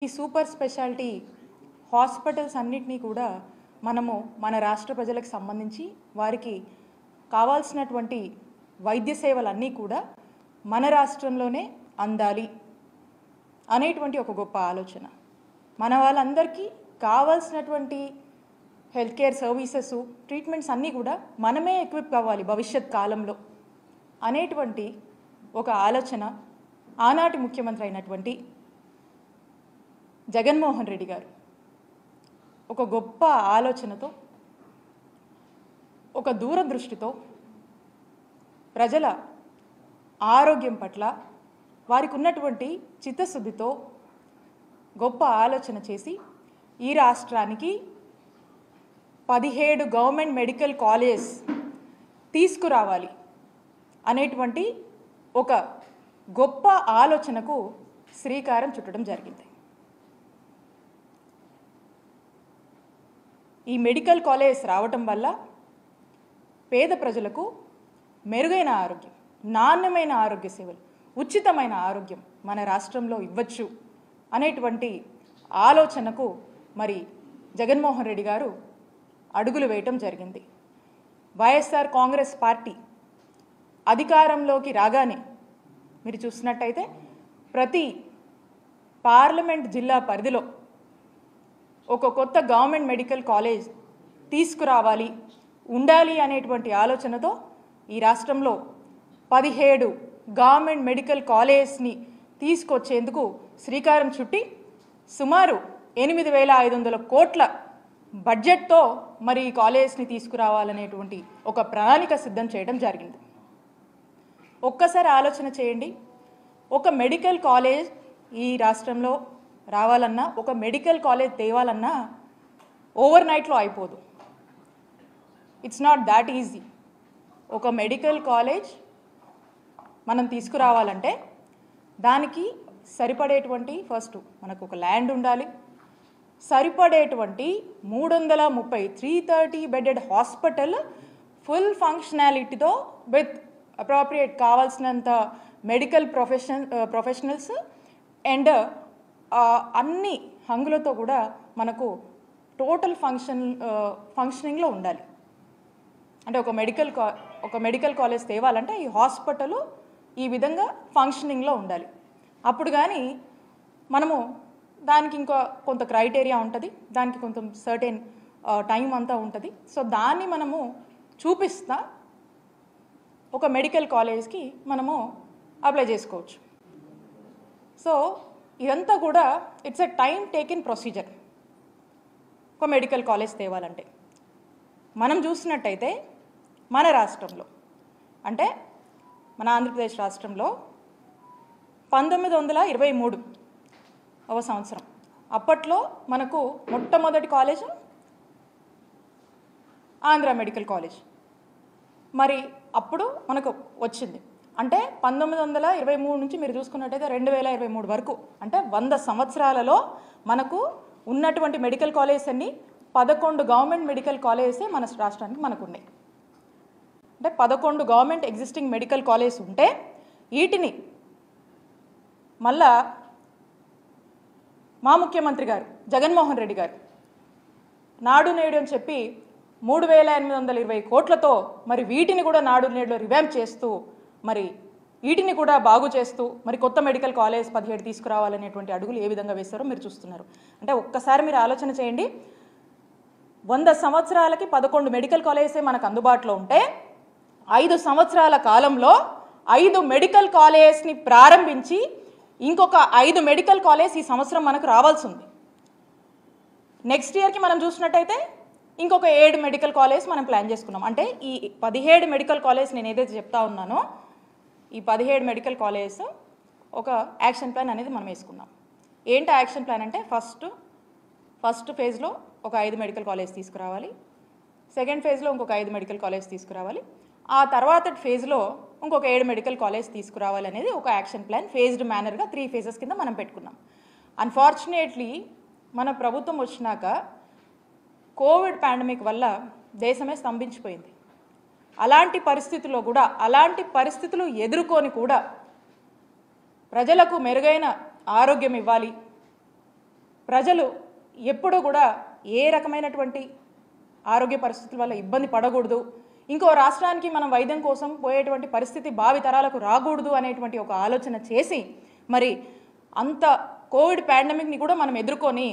ఈ super speciality hospitals అన్నిటినీ కూడా మనము మన రాష్ట్ర ప్రజలకు సంబంధించి వారికి కావాల్సినటువంటి వైద్య సేవలన్నీ కూడా మన రాష్ట్రంలోనే అందాలి అనేటువంటి ఒక గొప్ప ఆలోచన. మన వాళ్ళందరికీ కావాల్సినటువంటి హెల్త్ కేర్ సర్వీసెస్ ట్రీట్మెంట్స్ అన్నీ కూడా మనమే ఎక్విప్ కావాలి భవిష్యత్ కాలంలో అనేటువంటి ఒక ఆలోచన ఆనాటి ముఖ్యమంత్రి అయినటువంటి జగన్మోహన్ రెడ్డి గారు ఒక గొప్ప ఆలోచనతో ఒక దూరదృష్టితో ప్రజల ఆరోగ్యం పట్ల వారికి ఉన్నటువంటి చిత్తశుద్ధితో గొప్ప ఆలోచన చేసి ఈ రాష్ట్రానికి 17 గవర్నమెంట్ మెడికల్ కాలేజ్ తీసుకురావాలి అనేటువంటి ఒక గొప్ప ఆలోచనకు శ్రీకారం చుట్టడం జరిగింది. ఈ మెడికల్ కాలేజ్ రావటం వల్ల పేద ప్రజలకు మెరుగైన ఆరోగ్యం, నాణ్యమైన ఆరోగ్య సేవలు, ఉచితమైన ఆరోగ్యం మన రాష్ట్రంలో ఇవ్వచ్చు అనేటువంటి ఆలోచనకు మరి జగన్మోహన్ రెడ్డి గారు అడుగులు వేయటం జరిగింది. వైఎస్ఆర్ కాంగ్రెస్ పార్టీ అధికారంలోకి రాగానే మీరు చూసినట్టయితే ప్రతి పార్లమెంట్ జిల్లా పరిధిలో ఒక కొత్త గవర్నమెంట్ మెడికల్ కాలేజ్ తీసుకురావాలి ఉండాలి అనేటువంటి ఆలోచనతో ఈ రాష్ట్రంలో 17 గవర్నమెంట్ మెడికల్ కాలేజ్ని తీసుకొచ్చేందుకు శ్రీకారం చుట్టి సుమారు 8,500 కోట్ల బడ్జెట్తో మరి ఈ కాలేజ్ని తీసుకురావాలనేటువంటి ఒక ప్రణాళిక సిద్ధం చేయడం జరిగింది. ఒక్కసారి ఆలోచన చేయండి, ఒక మెడికల్ కాలేజ్ ఈ రాష్ట్రంలో రావాలన్నా, ఒక మెడికల్ కాలేజ్ తేవాలన్నా ఓవర్ నైట్లో అయిపోదు. It's not that easy. ఒక మెడికల్ కాలేజ్ మనం తీసుకురావాలంటే దానికి సరిపడేటువంటి ఫస్ట్ మనకు ఒక ల్యాండ్ ఉండాలి, సరిపడేటువంటి 330 బెడెడ్ హాస్పిటల్ ఫుల్ ఫంక్షనాలిటీతో విత్ అప్రోప్రియేట్ కావాల్సినంత మెడికల్ ప్రొఫెషనల్స్ అండ్ అన్ని హంగులతో కూడా మనకు టోటల్ ఫంక్షనింగ్లో ఉండాలి. అంటే ఒక మెడికల్ కాలేజ్ తేవాలంటే ఈ హాస్పిటల్ ఈ విధంగా ఫంక్షనింగ్లో ఉండాలి. అప్పుడు కానీ మనము దానికి ఇంకా కొంత క్రైటీరియా ఉంటుంది, దానికి కొంత సర్టెన్ టైం అంతా ఉంటుంది. సో దాన్ని మనము చూపిస్తా ఒక మెడికల్ కాలేజ్కి మనము అప్లై చేసుకోవచ్చు. సో ఇదంతా కూడా it's a time taken procedure. ఒక మెడికల్ కాలేజ్ తేవాలంటే మనం చూసినట్టయితే మన రాష్ట్రంలో అంటే మన ఆంధ్రప్రదేశ్ రాష్ట్రంలో 1923 సంవత్సరం అప్పట్లో మనకు మొట్టమొదటి కాలేజ్ ఆంధ్ర మెడికల్ కాలేజ్ మరి అప్పుడు మనకు వచ్చింది. అంటే 1923 నుంచి మీరు చూసుకున్నట్టయితే 2023 వరకు అంటే 100 సంవత్సరాలలో మనకు ఉన్నటువంటి మెడికల్ కాలేజ్ అన్ని 11 గవర్నమెంట్ మెడికల్ కాలేజెసే మన రాష్ట్రానికి మనకు ఉన్నాయి. అంటే 11 గవర్నమెంట్ ఎగ్జిస్టింగ్ మెడికల్ కాలేజ్ ఉంటే వీటిని మళ్ళా మా ముఖ్యమంత్రి గారు జగన్మోహన్ రెడ్డి గారు నాడు నేడు అని చెప్పి 3,820 కోట్లతో మరి వీటిని కూడా నాడు నేడులో రివాంప్ చేస్తూ మరి వీటిని కూడా బాగు చేస్తూ మరి కొత్త మెడికల్ కాలేజ్ 17 తీసుకురావాలనేటువంటి అడుగులు ఏ విధంగా వేస్తారో మీరు చూస్తున్నారు. అంటే ఒక్కసారి మీరు ఆలోచన చేయండి, 100 సంవత్సరాలకి 11 మెడికల్ కాలేజెసే మనకు అందుబాటులో ఉంటే 5 సంవత్సరాల కాలంలో 5 మెడికల్ కాలేజ్ని ప్రారంభించి ఇంకొక 5 మెడికల్ కాలేజ్ ఈ సంవత్సరం మనకు రావాల్సి ఉంది. నెక్స్ట్ ఇయర్కి మనం చూసినట్టయితే ఇంకొక 7 మెడికల్ కాలేజ్ మనం ప్లాన్ చేసుకున్నాం. అంటే ఈ 17 మెడికల్ కాలేజ్ నేను ఏదైతే చెప్తా ఉన్నానో ఈ 17 మెడికల్ కాలేజ్ ఒక యాక్షన్ ప్లాన్ అనేది మనం వేసుకున్నాం. ఏంటి యాక్షన్ ప్లాన్ అంటే ఫస్ట్ ఫేజ్లో ఒక 5 మెడికల్ కాలేజ్ తీసుకురావాలి, సెకండ్ ఫేజ్లో ఇంకొక 5 మెడికల్ కాలేజ్ తీసుకురావాలి, ఆ తర్వాత ఫేజ్లో ఇంకొక 7 మెడికల్ కాలేజ్ తీసుకురావాలి అనేది ఒక యాక్షన్ ప్లాన్ ఫేజ్డ్ మేనర్గా 3 ఫేజెస్ కింద మనం పెట్టుకున్నాం. అన్ఫార్చునేట్లీ మన ప్రభుత్వం వచ్చినాక కోవిడ్ పాండమిక్ వల్ల దేశమే స్తంభించిపోయింది. అలాంటి పరిస్థితులు ఎదుర్కొని కూడా ప్రజలకు మెరుగైన ఆరోగ్యం ఇవ్వాలి, ప్రజలు ఎప్పుడూ కూడా ఏ రకమైనటువంటి ఆరోగ్య పరిస్థితుల వల్ల ఇబ్బంది పడకూడదు, ఇంకో రాష్ట్రానికి మనం వైద్యం కోసం పోయేటువంటి పరిస్థితి భావి తరాలకు రాకూడదు అనేటువంటి ఒక ఆలోచన చేసి మరి అంత కోవిడ్ పాండమిక్ని కూడా మనం ఎదుర్కొని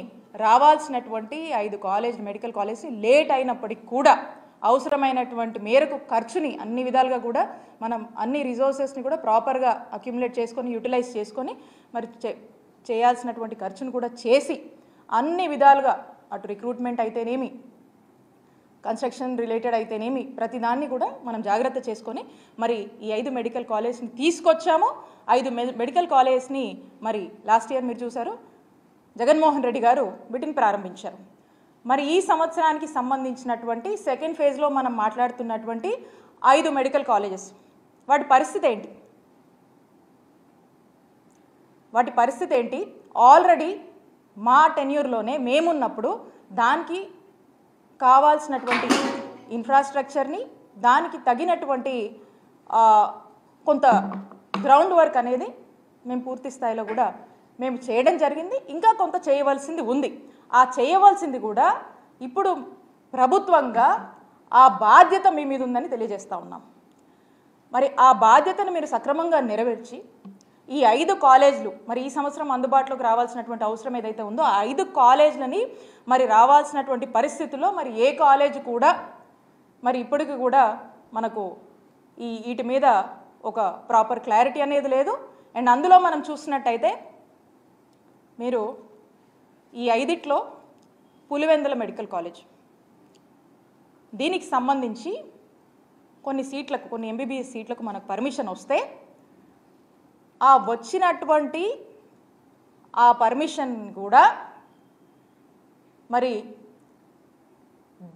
రావాల్సినటువంటి 5 మెడికల్ కాలేజ్ లేట్ అయినప్పటికీ కూడా అవసరమైనటువంటి మేరకు ఖర్చుని అన్ని విధాలుగా కూడా మనం అన్ని రిసోర్సెస్ని కూడా ప్రాపర్గా అక్యుములేట్ చేసుకొని యూటిలైజ్ చేసుకొని మరి చేయాల్సినటువంటి ఖర్చును కూడా చేసి అన్ని విధాలుగా అటు రిక్రూట్మెంట్ అయితేనేమి, కన్స్ట్రక్షన్ రిలేటెడ్ అయితేనేమి ప్రతిదాన్ని కూడా మనం జాగ్రత్త చేసుకొని మరి ఈ 5 మెడికల్ కాలేజ్ని తీసుకొచ్చాము. 5 మెడికల్ కాలేజ్ని మరి లాస్ట్ ఇయర్ మీరు చూసారు, జగన్మోహన్ రెడ్డి గారు వీటిని ప్రారంభించారు. మరి ఈ సంవత్సరానికి సంబంధించినటువంటి సెకండ్ ఫేజ్లో మనం మాట్లాడుతున్నటువంటి 5 మెడికల్ కాలేజెస్ వాటి పరిస్థితి ఏంటి? ఆల్రెడీ మా టెన్యూర్లోనే మేమున్నప్పుడు దానికి కావాల్సినటువంటి ఇన్ఫ్రాస్ట్రక్చర్ని, దానికి తగినటువంటి కొంత గ్రౌండ్ వర్క్ అనేది మేము పూర్తి స్థాయిలో కూడా మేము చేయడం జరిగింది. ఇంకా కొంత చేయవలసింది ఉంది. ఆ చేయవలసింది కూడా ఇప్పుడు ప్రభుత్వంగా ఆ బాధ్యత మీ మీద ఉందని తెలియజేస్తూ ఉన్నాం. మరి ఆ బాధ్యతను మీరు సక్రమంగా నెరవేర్చి ఈ 5 కాలేజీలు మరి ఈ సంవత్సరం అందుబాటులోకి రావాల్సినటువంటి అవసరం ఏదైతే ఉందో ఆ 5 కాలేజీలని మరి రావాల్సినటువంటి పరిస్థితుల్లో మరి ఏ కాలేజ్ కూడా మరి ఇప్పటికి కూడా మనకు వీటి మీద ఒక ప్రాపర్ క్లారిటీ అనేది లేదు. అండ్ అందులో మనం చూసినట్టయితే మీరు ఈ 5లో పులివెందుల మెడికల్ కాలేజ్ దీనికి సంబంధించి కొన్ని ఎంబీబీఎస్ సీట్లకు మనకు పర్మిషన్ వస్తే ఆ వచ్చినటువంటి ఆ పర్మిషన్ కూడా మరి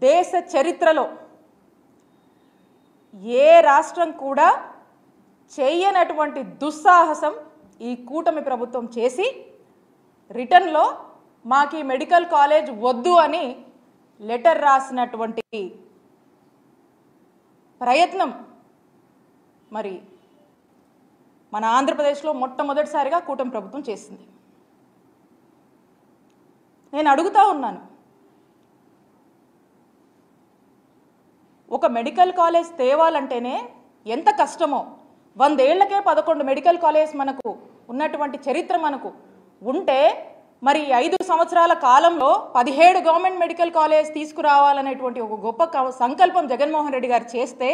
దేశ చరిత్రలో ఏ రాష్ట్రం కూడా చేయనటువంటి దుస్సాహసం ఈ కూటమి ప్రభుత్వం చేసి రిటర్న్లో మాకు ఈ మెడికల్ కాలేజ్ వద్దు అని లెటర్ రాసినటువంటి ప్రయత్నం మరి మన ఆంధ్రప్రదేశ్లో మొట్టమొదటిసారిగా కూటమి ప్రభుత్వం చేసింది. నేను అడుగుతా ఉన్నాను, ఒక మెడికల్ కాలేజ్ తేవాలంటేనే ఎంత కష్టమో, 100 ఏళ్లకే 11 మెడికల్ కాలేజ్ మనకు ఉన్నటువంటి చరిత్ర మనకు ఉంటే మరి 5 సంవత్సరాల కాలంలో 17 గవర్నమెంట్ మెడికల్ కాలేజ్ తీసుకురావాలనేటువంటి ఒక గొప్ప సంకల్పం జగన్మోహన్ రెడ్డి గారు చేస్తే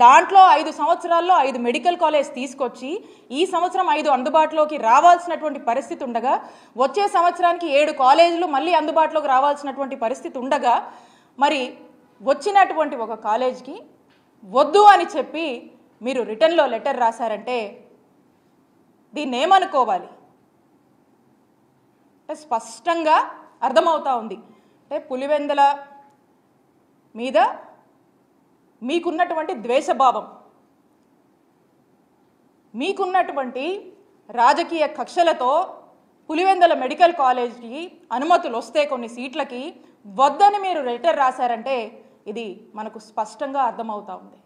దాంట్లో 5 సంవత్సరాల్లో 5 మెడికల్ కాలేజ్ తీసుకొచ్చి ఈ సంవత్సరం 5 అందుబాటులోకి రావాల్సినటువంటి పరిస్థితి ఉండగా వచ్చే సంవత్సరానికి 7 కాలేజీలు మళ్ళీ అందుబాటులోకి రావాల్సినటువంటి పరిస్థితి ఉండగా మరి వచ్చినటువంటి ఒక కాలేజ్కి వద్దు అని చెప్పి మీరు రిటర్న్లో లెటర్ రాశారంటే దీన్ని ఏమనుకోవాలి? స్పష్టంగా అర్థమవుతా ఉంది. అంటే పులివెందుల మీద మీకున్నటువంటి ద్వేషభావం, మీకున్నటువంటి రాజకీయ కక్షలతో పులివెందుల మెడికల్ కాలేజ్కి అనుమతులు వస్తే కొన్ని సీట్లకి వద్దని మీరు లెటర్ రాశారంటే ఇది మనకు స్పష్టంగా అర్థమవుతా ఉంది.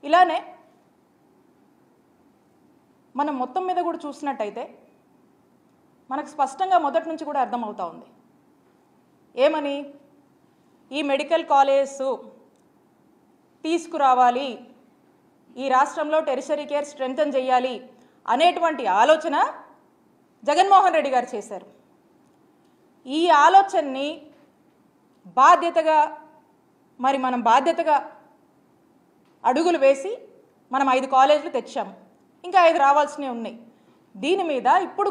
ఇలానే మనం మొత్తం మీద కూడా చూసినట్టయితే మనకు స్పష్టంగా మొదటి నుంచి కూడా అర్థమవుతా ఉంది. ఏమని? ఈ మెడికల్ కాలేజ్ తీసుకురావాలి, ఈ రాష్ట్రంలో టెరిషరీ కేర్ స్ట్రెంథన్ చేయాలి అనేటువంటి ఆలోచన జగన్మోహన్ రెడ్డి గారు చేశారు. ఈ ఆలోచనని బాధ్యతగా మనం బాధ్యతగా అడుగులు వేసి మనం 5 కాలేజీలు తెచ్చాము, ఇంకా 5 రావాల్సినవి ఉన్నాయి. దీని మీద ఇప్పుడు